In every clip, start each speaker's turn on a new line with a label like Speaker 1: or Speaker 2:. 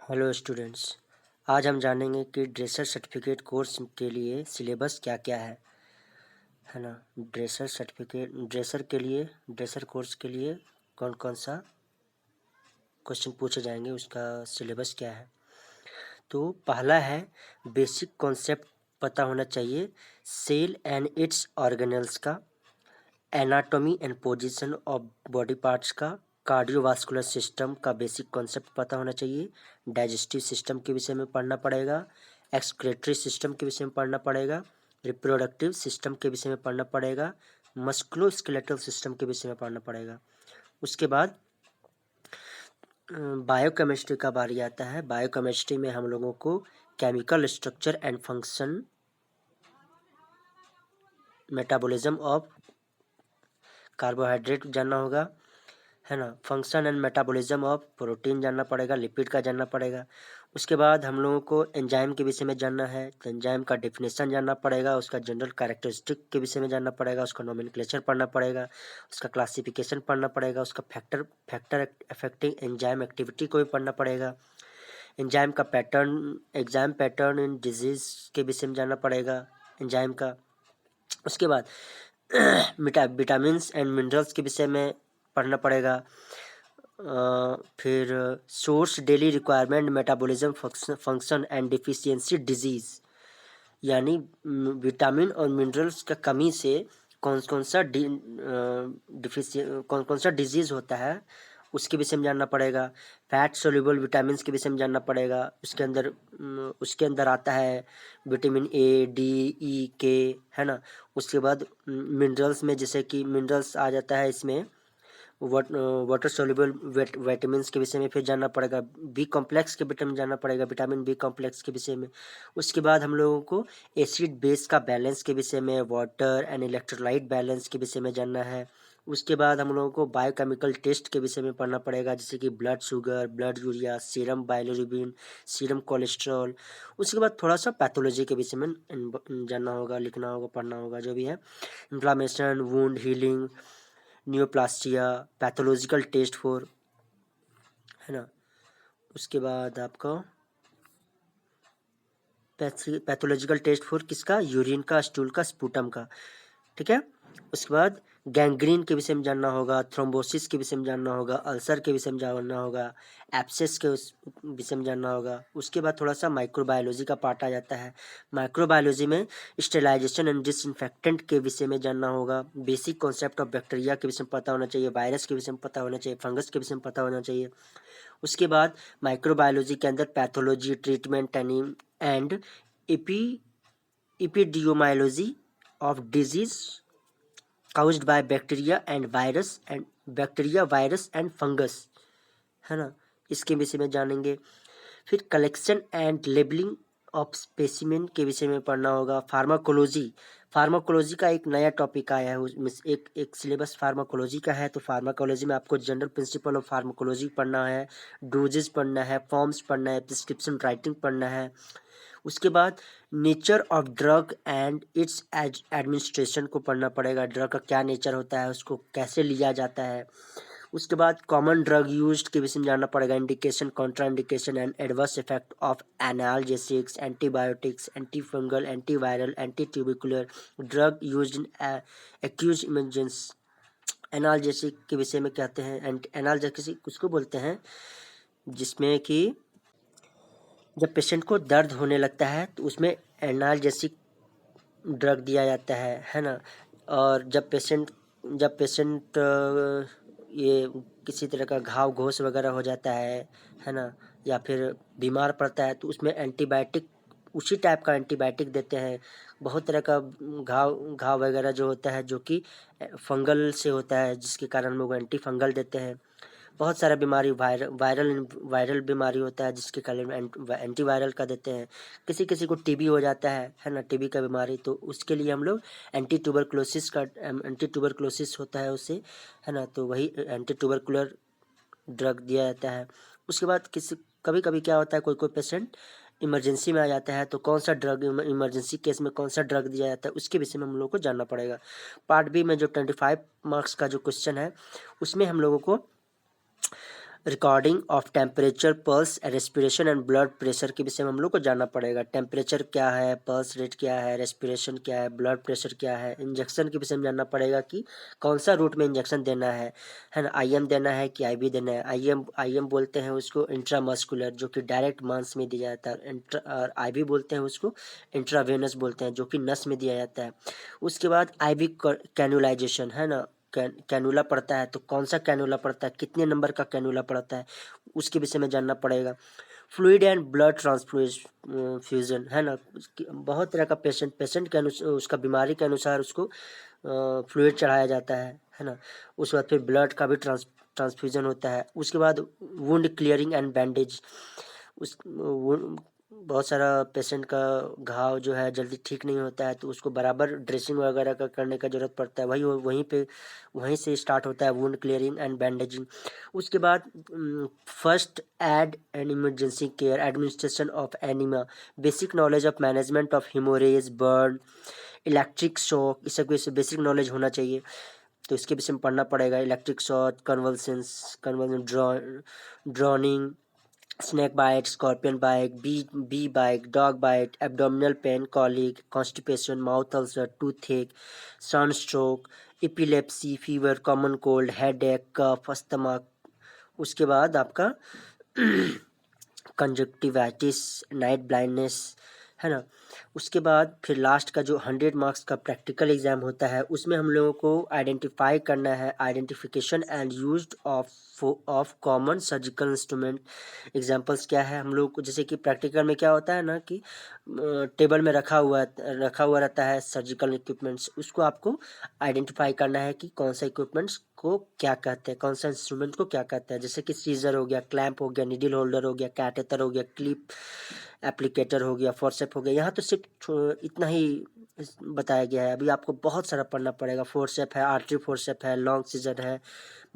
Speaker 1: Hello students, आज हम जानेंगे कि ड्रेसर सर्टिफिकेट कोर्स के लिए सिलेबस क्या क्या है ना। ड्रेसर कोर्स के लिए कौन कौन सा क्वेश्चन पूछे जाएंगे, उसका सिलेबस क्या है। तो पहला है बेसिक कॉन्सेप्ट पता होना चाहिए सेल एंड इट्स ऑर्गेनल्स का, anatomy and position of body parts का, कार्डियोवास्कुलर सिस्टम का बेसिक कॉन्सेप्ट पता होना चाहिए, डाइजेस्टिव सिस्टम के विषय में पढ़ना पड़ेगा, एक्सक्रेटरी सिस्टम के विषय में पढ़ना पड़ेगा, रिप्रोडक्टिव सिस्टम के विषय में पढ़ना पड़ेगा, मस्कुलोस्केलेटल सिस्टम के विषय में पढ़ना पड़ेगा। उसके बाद बायोकेमिस्ट्री का बारी आता है। बायोकेमिस्ट्री में हम लोगों को chemical structure and function, metabolism of carbohydrate जानना होगा, है ना। Function and metabolism of protein जानना पड़ेगा, लिपिड का जानना पड़ेगा। उसके बाद हम लोगों को एंजाइम के विषय में जानना है, तो एंजाइम का डेफिनेशन जानना पड़ेगा, उसका जनरल कैरेक्टरिस्टिक के विषय में जानना पड़ेगा, उसका नोमेनक्लेचर पढ़ना पड़ेगा, उसका क्लासिफिकेशन पढ़ना पड़ेगा, उसका फैक्टर अफेक्टिंग एंजाइम एक्टिविटी को भी पढ़ना पड़ेगा, एंजाइम पैटर्न इन डिजीज के विषय में जानना पड़ेगा एंजाइम का। उसके बाद विटामिन एंड मिनरल्स के विषय में पढ़ना पड़ेगा। फिर source daily requirement metabolism function and deficiency disease, यानी विटामिन और मिनरल्स का कमी से कौन कौन सा डिजीज होता है उसके विषय में जानना पड़ेगा। फैट सोल्यूबल विटामिन के विषय में जानना पड़ेगा। उसके अंदर आता है विटामिन ए, डी, ई, के, है ना। उसके बाद मिनरल्स में जैसे कि मिनरल्स आ जाता है इसमें वाटर सोल्यूबल विटामिन के विषय में फिर जानना पड़ेगा। बी कॉम्प्लेक्स के विटामिन जानना पड़ेगा, विटामिन बी कॉम्प्लेक्स के विषय में। उसके बाद हम लोगों को एसिड बेस का बैलेंस के विषय में, वाटर एंड इलेक्ट्रोलाइट बैलेंस के विषय में जानना है। उसके बाद हम लोगों को बायोकेमिकल टेस्ट के विषय में पढ़ना पड़ेगा, जैसे कि blood sugar, blood urea, serum bilirubin, serum cholesterol. उसके बाद थोड़ा सा पैथोलॉजी के विषय में जानना होगा, लिखना होगा, पढ़ना होगा, जो भी है। Inflammation, wound healing, neoplasia, pathological test for, है ना। उसके बाद आपका पैथोलॉजिकल टेस्ट फॉर किसका, यूरिन का, स्टूल का, स्पूटम का, ठीक है। उसके बाद गैंग्रीन के विषय में जानना होगा, थ्रोम्बोसिस के विषय में जानना होगा, अल्सर के विषय में जानना होगा, एब्सेस के विषय में जानना होगा। उसके बाद थोड़ा सा माइक्रोबायोलॉजी का पार्ट आ जाता है। माइक्रोबायोलॉजी में स्टेलाइजेशन एंड डिसइंफेक्टेंट के विषय में जानना होगा, बेसिक कॉन्सेप्ट ऑफ बैक्टीरिया के विषय में पता होना चाहिए, वायरस के विषय में पता होना चाहिए, फंगस के विषय में पता होना चाहिए। उसके बाद माइक्रोबायोलॉजी के अंदर pathology, treatment and epidemiology of disease caused by bacteria, virus and fungus, है ना। इसके विषय में जानेंगे। फिर collection and labelling of specimen के विषय में पढ़ना होगा। फार्माकोलॉजी का एक नया टॉपिक आया है, उसमें एक सिलेबस फार्माकोलॉजी का है। तो फार्माकोलॉजी में आपको जनरल प्रिंसिपल ऑफ फार्माकोलॉजी पढ़ना है, डोजेज पढ़ना है, फॉर्म्स पढ़ना है, प्रिस्क्रिप्शन राइटिंग पढ़ना है। उसके बाद nature of drug and it's administration को पढ़ना पड़ेगा, ड्रग का क्या नेचर होता है, उसको कैसे लिया जाता है। उसके बाद कॉमन ड्रग यूज्ड के विषय में जानना पड़ेगा, indication, contraindication and adverse effect of analgesics, antibiotics, antifungal, antiviral, anti tubercular drug used in acute emergency. Analgesic के विषय में कहते हैं, एनाल्जेसिक उसको बोलते हैं जिसमें कि जब पेशेंट को दर्द होने लगता है तो उसमें एनाल्जेसिक ड्रग दिया जाता है ना। और जब पेशेंट ये किसी तरह का घाव घोष वगैरह हो जाता है ना, या फिर बीमार पड़ता है तो उसमें एंटीबायोटिक, उसी टाइप का एंटीबायोटिक देते हैं। बहुत तरह का घाव वगैरह जो होता है, जो कि फंगल से होता है, जिसके कारण हम लोग एंटी फंगल देते हैं। बहुत सारा बीमारी वायरल बीमारी होता है, जिसके कारण एंटीवायरल का देते हैं। किसी किसी को टीबी हो जाता है ना, टीबी का बीमारी, तो उसके लिए हम लोग एंटी ट्यूबरक्लोसिस होता है उससे, है ना, तो वही एंटी ट्यूबरकुलर ड्रग दिया जाता है। उसके बाद कभी कभी क्या होता है, कोई पेशेंट इमरजेंसी में आ जाता है, तो कौन सा ड्रग इमरजेंसी केस में कौन सा ड्रग दिया जाता है उसके विषय में हम लोग को जानना पड़ेगा। पार्ट बी में जो 25 मार्क्स का जो क्वेश्चन है, उसमें हम लोगों को recording of temperature, pulse, respiration and blood pressure के विषय में हम लोग को जानना पड़ेगा। टेम्परेचर क्या है, पल्स रेट क्या है, रेस्पिरेशन क्या है, ब्लड प्रेशर क्या है। इंजेक्शन के विषय में जानना पड़ेगा कि कौन सा रूट में इंजेक्शन देना है ना, आईएम देना है कि आईवी देना है। आईएम बोलते हैं उसको इंट्रामस्कुलर, जो कि डायरेक्ट मांस में दिया जाता है, और आईवी बोलते हैं उसको इंट्रावेनस बोलते हैं, जो कि नस में दिया जाता है। उसके बाद आईवी कैनुलाइजेशन है ना, कैनुला पड़ता है तो कौन सा कैनुला पड़ता है, कितने नंबर का कैनुला पड़ता है, उसके विषय में जानना पड़ेगा। फ्लूइड एंड ब्लड ट्रांसफ्यूजन है ना, बहुत तरह का पेशेंट के अनुसार, उसका बीमारी के अनुसार उसको फ्लूइड चढ़ाया जाता है ना। उसके बाद फिर ब्लड का भी ट्रांसफ्यूजन होता है। उसके बाद वुंड क्लियरिंग एंड बैंडेज, बहुत सारा पेशेंट का घाव जो है जल्दी ठीक नहीं होता है तो उसको बराबर ड्रेसिंग वगैरह का करने का ज़रूरत पड़ता है। वहीं से स्टार्ट होता है वुंड क्लियरिंग एंड बैंडेजिंग। उसके बाद first aid and emergency care, administration of enema, basic knowledge of management of haemorrhage, burn, electric shock, इस सब के बेसिक नॉलेज होना चाहिए। तो इसके विषय में पढ़ना पड़ेगा। Electric shock, convulsion, drowning, snake bite, scorpion bite, bee bite, dog bite, abdominal pain, colic, constipation, mouth ulcer, toothache, sunstroke, epilepsy, fever, common cold, headache, cough, asthma. उसके बाद आपका कंजक्टिवाइटिस, नाइट ब्लाइंडनेस है ना। उसके बाद फिर लास्ट का जो 100 मार्क्स का प्रैक्टिकल एग्जाम होता है उसमें हम लोगों को आइडेंटिफाई करना है, identification and use of common surgical instrument. Examples क्या है हम लोग को, जैसे कि प्रैक्टिकल में क्या होता है ना कि टेबल में रखा हुआ रहता है सर्जिकल इक्विपमेंट्स, उसको आपको आइडेंटिफाई करना है कि कौन सा इक्विपमेंट्स को क्या कहते हैं, कौन सा इंस्ट्रूमेंट को क्या कहते हैं। जैसे कि सीजर हो गया, क्लैंप हो गया, नीडल होल्डर हो गया, कैटेटर हो गया, क्लिप एप्लीकेटर हो गया, फोर्सेप हो गया। यहाँ तो सिर्फ इतना ही बताया गया है, अभी आपको बहुत सारा पढ़ना पड़ेगा। फोर्सेप है, आर्टरी फोर्सेप है, लॉन्ग सीजर है,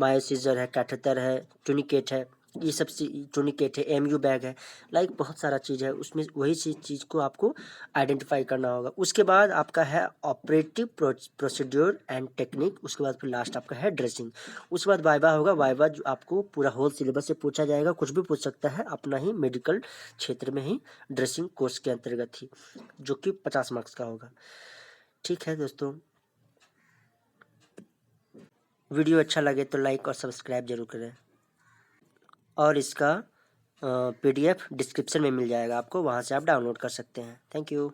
Speaker 1: मायो सीजर है, कैथेटर है, टूनिकेट है, ये सब टूनिकेट है, एमयू बैग है, लाइक बहुत सारा चीज़ है उसमें। वही चीज़ को आपको आइडेंटिफाई करना होगा। उसके बाद आपका है ऑपरेटिव प्रोसीड्योर एंड टेक्निक। उसके बाद फिर लास्ट आपका है ड्रेसिंग। उसके बाद वाइवा होगा। वाइवा जो आपको पूरा होल सिलेबस से पूछा जाएगा, कुछ भी पूछ सकता है, अपना ही मेडिकल क्षेत्र में ही ड्रेसिंग कोर्स के अंतर्गत ही, जो कि 50 मार्क्स का होगा। ठीक है दोस्तों, वीडियो अच्छा लगे तो लाइक और सब्सक्राइब जरूर करें, और इसका PDF डिस्क्रिप्शन में मिल जाएगा आपको, वहाँ से आप डाउनलोड कर सकते हैं। Thank you.